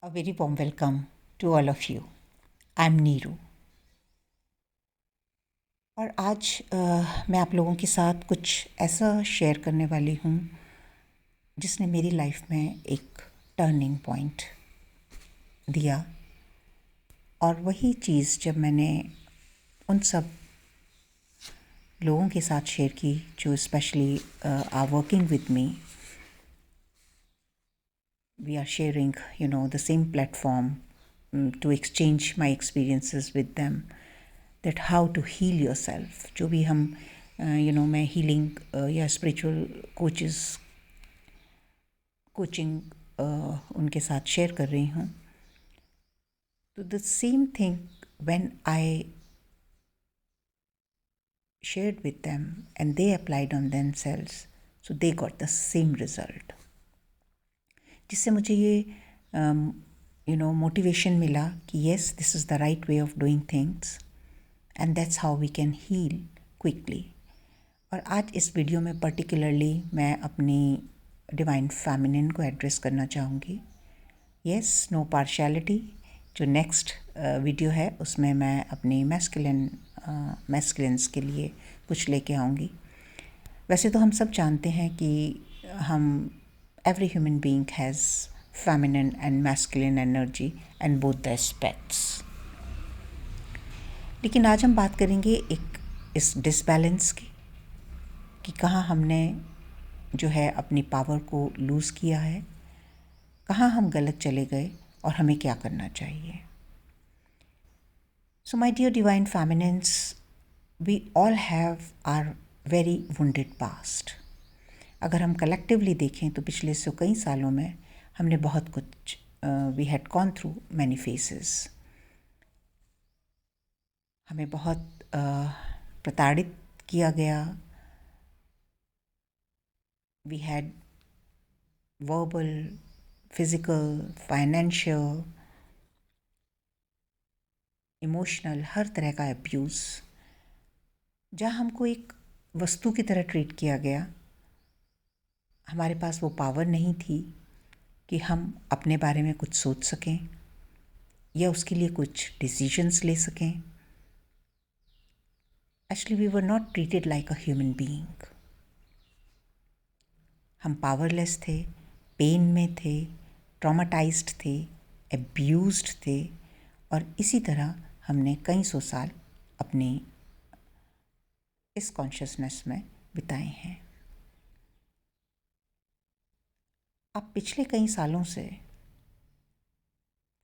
A very warm welcome to all of you. I'm Neeru और आज मैं आप लोगों के साथ कुछ ऐसा शेयर करने वाली हूँ जिसने मेरी लाइफ में एक टर्निंग पॉइंट दिया। और वही चीज़ जब मैंने उन सब लोगों के साथ शेयर की जो specially are working with me, we are sharing the same platform to exchange my experiences with them, that how to heal yourself। जो भी हम मैं हीलिंग या स्पिरिचुअल कोचिंग उनके साथ शेयर कर रही हूँ। तो the same thing when I shared with them and they applied on themselves, so they got the same result, जिससे मुझे ये मोटिवेशन मिला कि yes, this is the right way of doing things and that's how we can heal quickly. और आज इस video में particularly मैं अपनी डिवाइन फेमिनिन को एड्रेस करना चाहूँगी। Yes, no partiality. जो नेक्स्ट वीडियो है उसमें मैं अपनी मैस्कुलिन्स के लिए कुछ लेके आऊँगी। वैसे तो हम सब जानते हैं कि हम every human being has feminine and masculine energy and both the aspects। लेकिन आज हम बात करेंगे एक इस डिसबैलेंस की, कि कहाँ हमने जो है अपनी पावर को लूज़ किया है, कहाँ हम गलत चले गए और हमें क्या करना चाहिए। So my dear divine feminines, we all have our very wounded past. अगर हम कलेक्टिवली देखें तो पिछले कई सालों में हमने बहुत कुछ we had gone through many phases. हमें बहुत प्रताड़ित किया गया। We had verbal, physical, financial, emotional, हर तरह का अब्यूज़, जहाँ हमको एक वस्तु की तरह ट्रीट किया गया। हमारे पास वो पावर नहीं थी कि हम अपने बारे में कुछ सोच सकें या उसके लिए कुछ डिसीजंस ले सकें। Actually we were not treated like a human being. हम पावरलेस थे, पेन में थे, ट्रॉमाटाइज्ड थे, एब्यूज्ड थे, और इसी तरह हमने कई सौ साल अपने इस कॉन्शियसनेस में बिताए हैं। अब पिछले कई सालों से,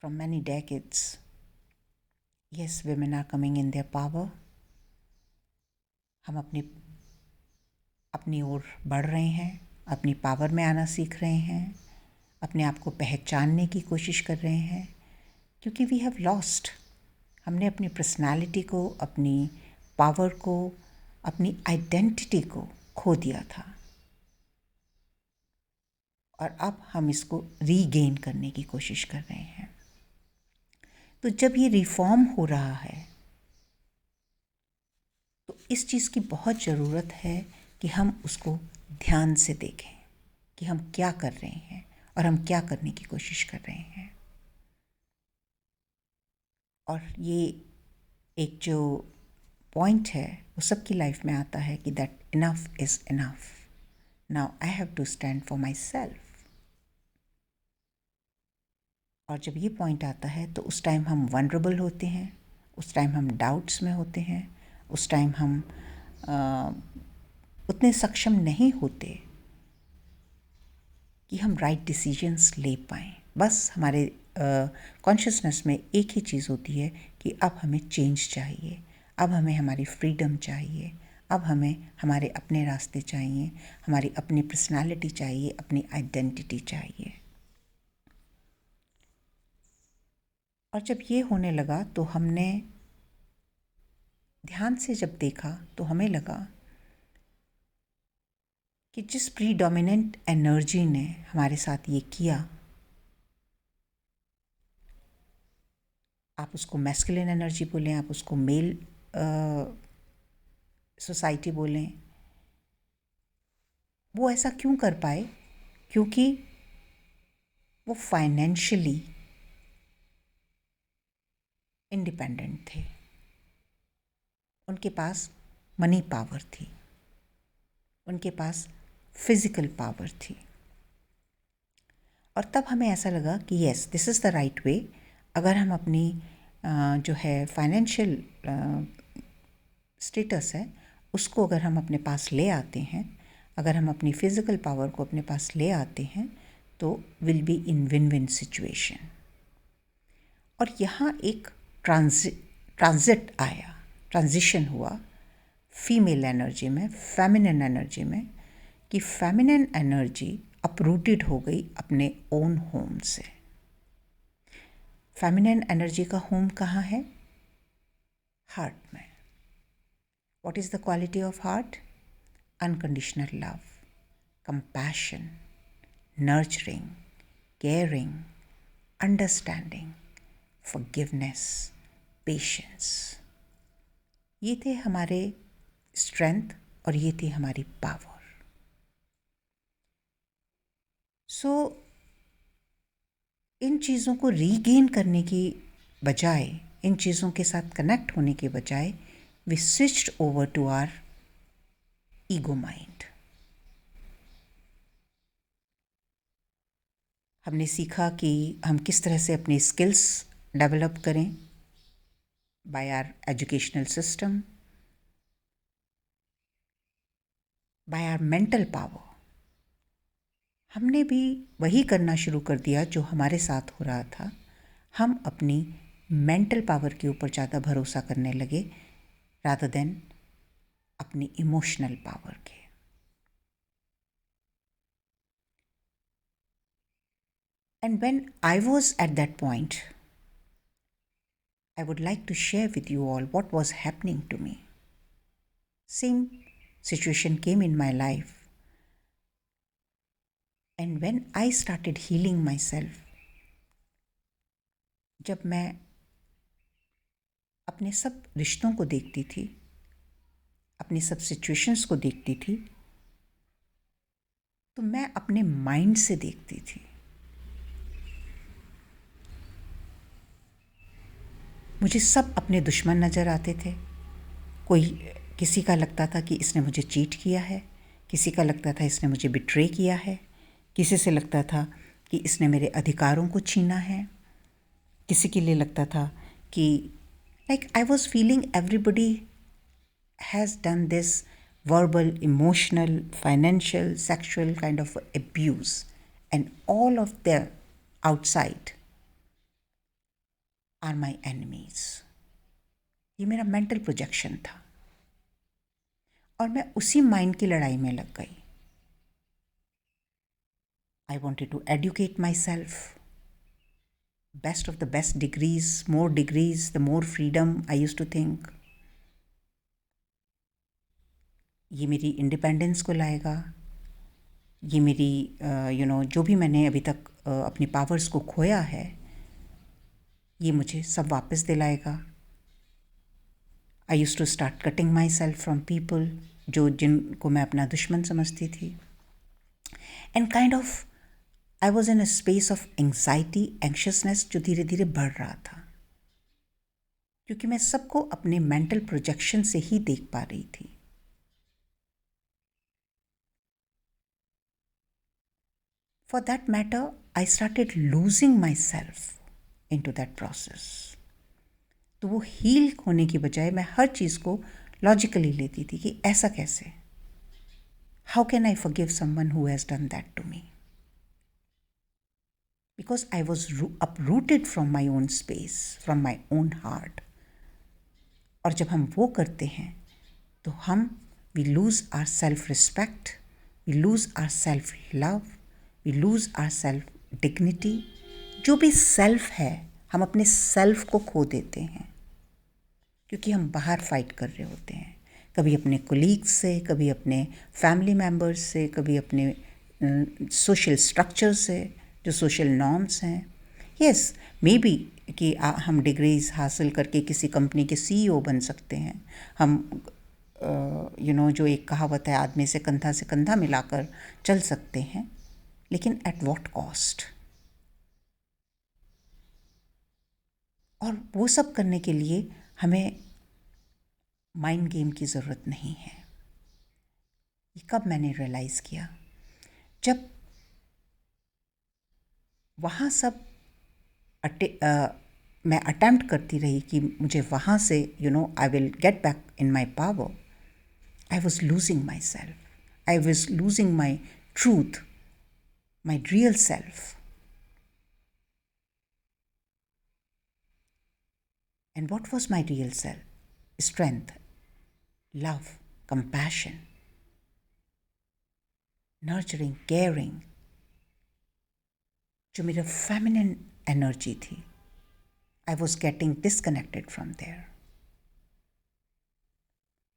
from many decades, yes, women are coming in their power। हम अपनी ओर बढ़ रहे हैं, अपनी पावर में आना सीख रहे हैं, अपने आप को पहचानने की कोशिश कर रहे हैं, क्योंकि वी हैव लॉस्ट। हमने अपनी पर्सनालिटी को, अपनी पावर को, अपनी आइडेंटिटी को खो दिया था, और अब हम इसको रीगेन करने की कोशिश कर रहे हैं। तो जब ये रिफॉर्म हो रहा है तो इस चीज़ की बहुत ज़रूरत है कि हम उसको ध्यान से देखें कि हम क्या कर रहे हैं और हम क्या करने की कोशिश कर रहे हैं। और ये एक जो पॉइंट है वो सबकी लाइफ में आता है कि that enough is enough, now I have to stand for myself. और जब ये पॉइंट आता है तो उस टाइम हम वनरेबल होते हैं, उस टाइम हम डाउट्स में होते हैं, उस टाइम हम उतने सक्षम नहीं होते कि हम राइट डिसीजंस ले पाएँ। बस हमारे कॉन्शियसनेस में एक ही चीज़ होती है कि अब हमें चेंज चाहिए, अब हमें हमारी फ्रीडम चाहिए, अब हमें हमारे अपने रास्ते चाहिए, हमारी अपनी पर्सनालिटी चाहिए, अपनी आइडेंटिटी चाहिए। और जब ये होने लगा तो हमने ध्यान से जब देखा तो हमें लगा कि जिस प्रीडोमिनेंट एनर्जी ने हमारे साथ ये किया, आप उसको मैस्कुलिन एनर्जी बोलें, आप उसको मेल सोसाइटी बोलें, वो ऐसा क्यों कर पाए? क्योंकि वो फाइनेंशियली इंडिपेंडेंट थे, उनके पास मनी पावर थी, उनके पास फिजिकल पावर थी। और तब हमें ऐसा लगा कि yes, this is the right वे। अगर हम अपनी जो है फाइनेंशियल स्टेटस है उसको अगर हम अपने पास ले आते हैं, अगर हम अपनी फिज़िकल पावर को अपने पास ले आते हैं, तो will be in win win situation. और यहाँ एक ट्रांजिशन हुआ फीमेल एनर्जी में, फेमिनिन एनर्जी में, कि फेमिनिन एनर्जी अपरूटेड हो गई अपने ओन होम से। फेमिनिन एनर्जी का होम कहाँ है? हार्ट में। What is the quality of heart? Unconditional love, compassion, nurturing, caring, understanding, forgiveness, patience. ये थे हमारे स्ट्रेंथ और ये थी हमारी पावर। सो इन चीज़ों को रीगेन करने की बजाय, इन चीज़ों के साथ कनेक्ट होने के बजाय, we switched over to our ego mind. हमने सीखा कि हम किस तरह से अपनी स्किल्स डेवलप करें by our educational system, by our mental power. हमने भी वही करना शुरू कर दिया जो हमारे साथ हो रहा था। हम अपनी मेंटल पावर के ऊपर ज़्यादा भरोसा करने लगे रादर देन अपनी इमोशनल पावर के। And when I was at that point, I would like to share with you all what was happening to me. Same situation came in my life. And when I started healing myself, जब मैं अपने सब रिश्तों को देखती थी, अपनी सब सिचुएशंस को देखती थी, तो मैं अपने माइंड से देखती थी। मुझे सब अपने दुश्मन नज़र आते थे। कोई, किसी का लगता था कि इसने मुझे चीट किया है, किसी का लगता था इसने मुझे बिट्रे किया है, किसी से लगता था कि इसने मेरे अधिकारों को छीना है, किसी के लिए लगता था कि like I was feeling everybody has done this verbal, emotional, financial, sexual kind of abuse, and all of them outside are my enemies. ये मेरा मेंटल प्रोजेक्शन था और मैं उसी माइंड की लड़ाई में लग गई। I wanted to educate myself. Best of the best degrees, more degrees, the more freedom, I used to think. ये मेरी इंडिपेंडेंस को लाएगा, ये मेरी जो भी मैंने अभी तक अपनी पावर्स को खोया है, ये मुझे सब वापस दिलाएगा। I use to start cutting myself from people, जिनको मैं अपना दुश्मन समझती थी। And kind of I was in a space of anxiety, anxiousness, जो धीरे धीरे बढ़ रहा था, क्योंकि मैं सबको अपने मेंटल प्रोजेक्शन से ही देख पा रही थी। For that matter, I started losing myself into that process. तो वो हील होने की बजाय मैं हर चीज़ को लॉजिकली लेती थी कि ऐसा कैसे, how can I forgive someone who has done that to me, because I was uprooted from my own space, from my own heart. और जब हम वो करते हैं तो हम we lose our self respect, we lose our self love, we lose our self dignity. जो भी सेल्फ है, हम अपने सेल्फ को खो देते हैं, क्योंकि हम बाहर फाइट कर रहे होते हैं, कभी अपने कोलीग्स से, कभी अपने फैमिली मेम्बर्स से, कभी अपने सोशल स्ट्रक्चर से, जो सोशल नॉर्म्स हैं। यस, मे बी कि हम डिग्रीज़ हासिल करके किसी कंपनी के CEO बन सकते हैं, हम जो एक कहावत है, आदमी से कंधा मिलाकर चल सकते हैं, लेकिन एट व्हाट कॉस्ट? और वो सब करने के लिए हमें माइंड गेम की ज़रूरत नहीं है। ये कब मैंने रियलाइज़ किया, जब वहाँ सब मैं अटेम्प्ट करती रही कि मुझे वहाँ से I will get back in my power, I was losing my self, I was losing my truth, my real self. And what was my real self? Strength, love, compassion, nurturing, caring. जो मेरा feminine energy थी, I was getting disconnected from there.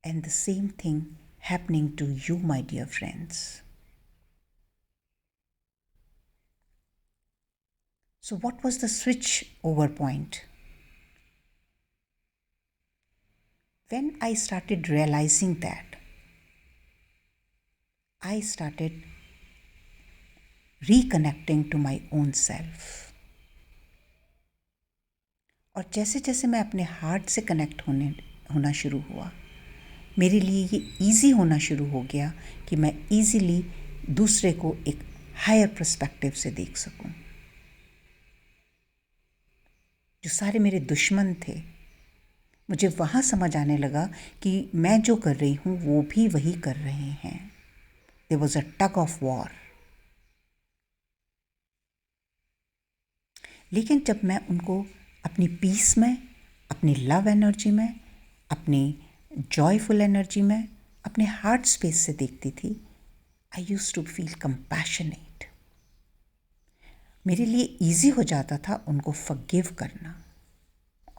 And the same thing happening to you, my dear friends. So what was the switch over point? When I started realizing that, I started reconnecting to my own self. और जैसे जैसे मैं अपने heart से connect होना शुरू हुआ, मेरे लिए ये ईज़ी होना शुरू हो गया कि मैं ईज़िली दूसरे को एक हायर पर्सपेक्टिव से देख सकूं. जो सारे मेरे दुश्मन थे, मुझे वहाँ समझ आने लगा कि मैं जो कर रही हूँ वो भी वही कर रहे हैं. There was a tug of war. लेकिन जब मैं उनको अपनी पीस में, अपनी लव एनर्जी में, अपनी जॉयफुल एनर्जी में, अपने हार्ट स्पेस से देखती थी, I used to feel compassionate. मेरे लिए ईजी हो जाता था उनको फॉरगिव करना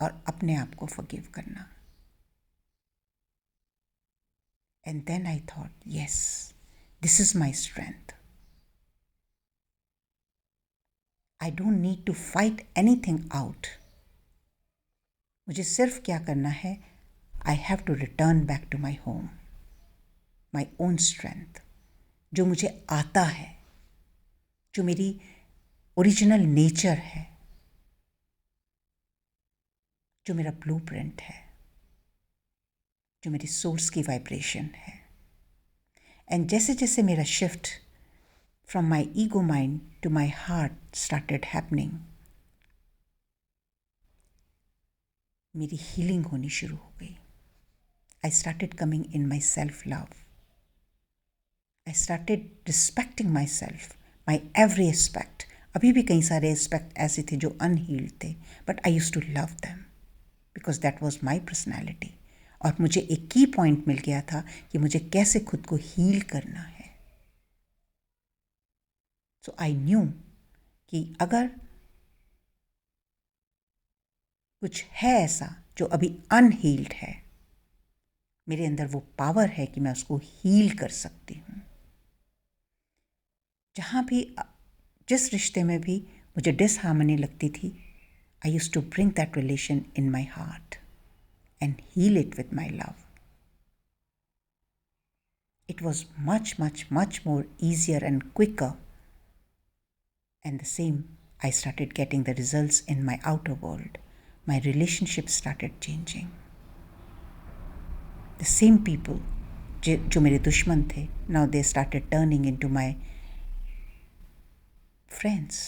और अपने आप को फॉरगिव करना. And then I thought, yes, this is my strength. I don't need to fight anything out. मुझे सिर्फ क्या करना है, I have to return back to my home, my own strength, जो मुझे आता है, जो मेरी ओरिजिनल नेचर है, जो मेरा ब्लूप्रिंट है, जो मेरी सोर्स की वाइब्रेशन है. एंड जैसे जैसे मेरा shift from my ego mind to my heart started happening, मेरी हीलिंग होनी शुरू हो गई. I started coming in my self love. I started respecting my self, my every aspect. अभी भी कई सारे एस्पेक्ट ऐसे थे जो अनहील्ड थे, but I used to love them because that was my personality. और मुझे एक की पॉइंट मिल गया था कि मुझे कैसे खुद को हील करना है. सो आई न्यू कि अगर कुछ है ऐसा जो अभी अनहील्ड है, मेरे अंदर वो पावर है कि मैं उसको हील कर सकती हूँ. जहाँ भी, जिस रिश्ते में भी मुझे डिसहार्मनी लगती थी, I used to bring that relation in my heart and heal it with my love. It was much, much, much more easier and quicker. And the same, I started getting the results in my outer world. My relationships started changing. The same people, जो मेरे दुश्मन थे, now they started turning into my friends.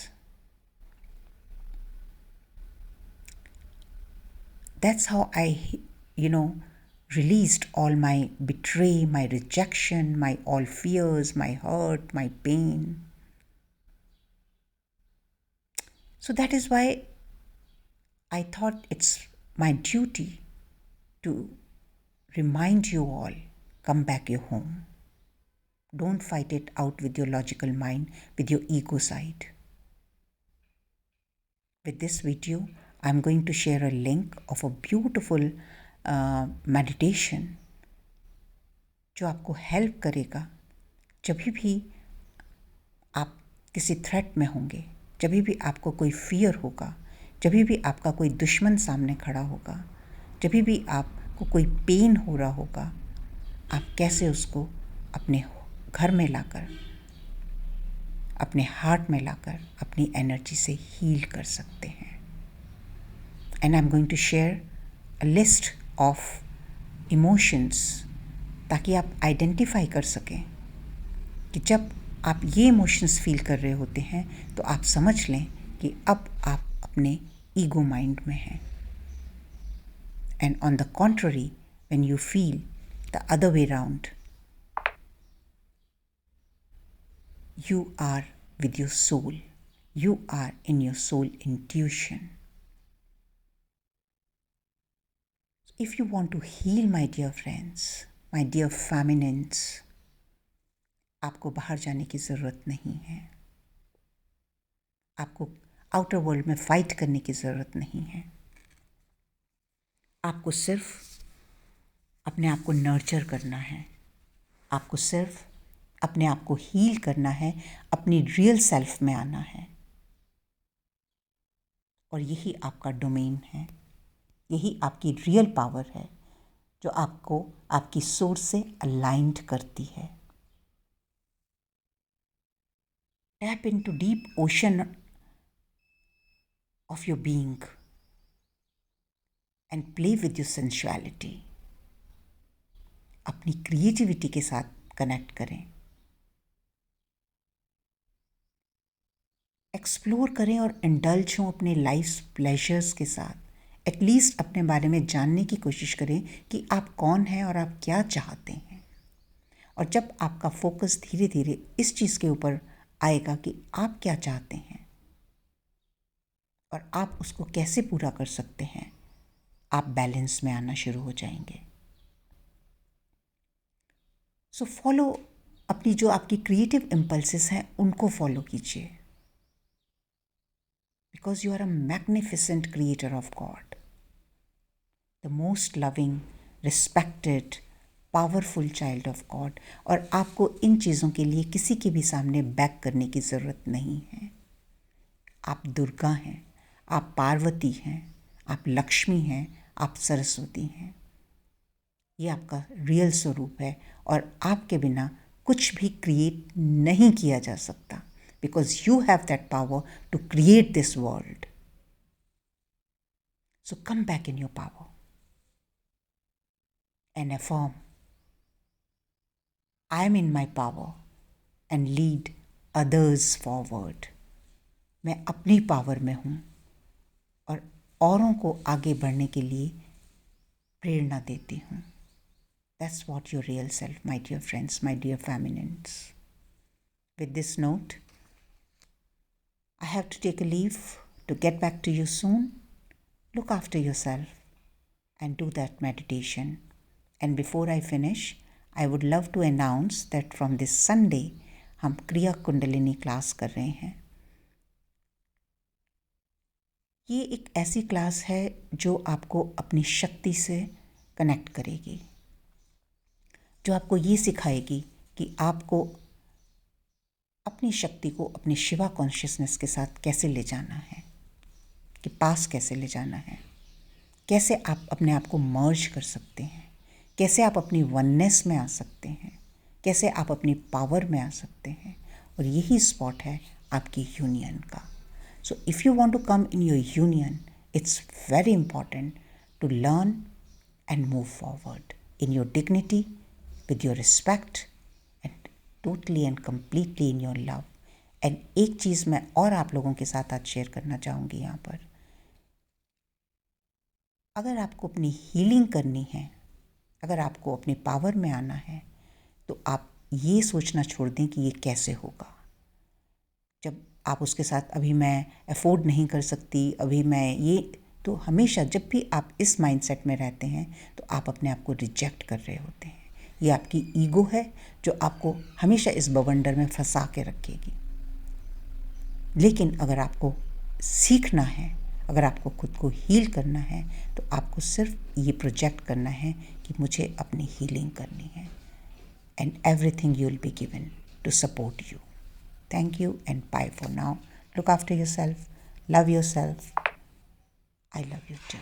That's how I, released all my betray, my rejection, my all fears, my hurt, my pain. So that is why I thought it's my duty to remind you all, come back your home. Don't fight it out with your logical mind, with your ego side. With this video, I'm going to share a link of a beautiful meditation जो आपको help करेगा जब भी आप किसी threat में होंगे, जब भी आपको कोई फियर होगा, जब भी आपका कोई दुश्मन सामने खड़ा होगा, जब भी आपको कोई पेन हो रहा होगा, आप कैसे उसको अपने घर में लाकर, अपने हार्ट में लाकर अपनी एनर्जी से हील कर सकते हैं. And I am going to share a list of emotions ताकि आप आइडेंटिफाई कर सकें कि जब आप ये इमोशंस फील कर रहे होते हैं तो आप समझ लें कि अब आप अपने ईगो माइंड में हैं. And on the contrary, when you feel the other way round, you are with your soul. You are in your soul intuition. If you want to heal, my dear friends, my dear feminines, आपको बाहर जाने की ज़रूरत नहीं है. आपको outer world में fight करने की ज़रूरत नहीं है. आपको सिर्फ अपने आप को नर्चर करना है. आपको सिर्फ अपने आप को हील करना है, अपनी रियल सेल्फ में आना है. और यही आपका डोमेन है, यही आपकी रियल पावर है जो आपको आपकी सोर्स से अलाइंड करती है. Tap into deep ocean of your being and play with your sensuality. अपनी क्रिएटिविटी के साथ कनेक्ट करें, एक्सप्लोर करें और इंडल्ज हों अपने लाइफ प्लेजर्स के साथ. एटलीस्ट अपने बारे में जानने की कोशिश करें कि आप कौन हैं और आप क्या चाहते हैं. और जब आपका फोकस धीरे धीरे इस चीज़ के ऊपर आएगा कि आप क्या चाहते हैं और आप उसको कैसे पूरा कर सकते हैं, आप बैलेंस में आना शुरू हो जाएंगे. सो फॉलो अपनी जो आपकी क्रिएटिव इम्पल्सेस हैं उनको फॉलो कीजिए. Because you are a magnificent creator of God, the most loving, respected, powerful child of God. और आपको इन चीज़ों के लिए किसी के भी सामने बैक करने की ज़रूरत नहीं है. आप दुर्गा हैं, आप पार्वती हैं, आप लक्ष्मी हैं, आप सरस्वती हैं. ये आपका रियल स्वरूप है और आपके बिना कुछ भी क्रिएट नहीं किया जा सकता. Because you have that power to create this world. So come back in your power and affirm, I am in my power and lead others forward. मैं अपनी पावर में हूँ और औरों को आगे बढ़ने के लिए प्रेरणा देती हूँ. That's what your real self, my dear friends, my dear feminines. With this note, I have to take a leave to get back to you soon. Look after yourself and do that meditation. And before I finish, I would love to announce that from this Sunday, हम क्रिया kundalini class कर रहे हैं. ये एक ऐसी class है जो आपको अपनी शक्ति से कनेक्ट करेगी, जो आपको ये सिखाएगी कि आपको अपनी शक्ति को अपने शिवा कॉन्शियसनेस के साथ कैसे ले जाना है, कि पास कैसे ले जाना है, कैसे आप अपने आप को मर्ज कर सकते हैं, कैसे आप अपनी वननेस में आ सकते हैं, कैसे आप अपनी पावर में आ सकते हैं. और यही स्पॉट है आपकी यूनियन का. So if you want to come in your union, it's very important to learn and move forward in your dignity, with your respect, totally and completely in your love. And एक चीज़ मैं और आप लोगों के साथ आज शेयर करना चाहूँगी यहाँ पर. अगर आपको अपनी हीलिंग करनी है, अगर आपको अपने पावर में आना है, तो आप ये सोचना छोड़ दें कि ये कैसे होगा. जब आप उसके साथ अभी मैं अफोर्ड नहीं कर सकती, अभी मैं ये, तो हमेशा जब भी आप इस माइंडसेट में रहते हैं तो आप अपने आप को रिजेक्ट कर रहे होते हैं. ये आपकी ईगो है जो आपको हमेशा इस बवंडर में फंसा के रखेगी. लेकिन अगर आपको सीखना है, अगर आपको खुद को हील करना है, तो आपको सिर्फ ये प्रोजेक्ट करना है कि मुझे अपनी हीलिंग करनी है. And everything you will be given to support you. Thank you and bye for now. Look after your self, love your self. I love you to.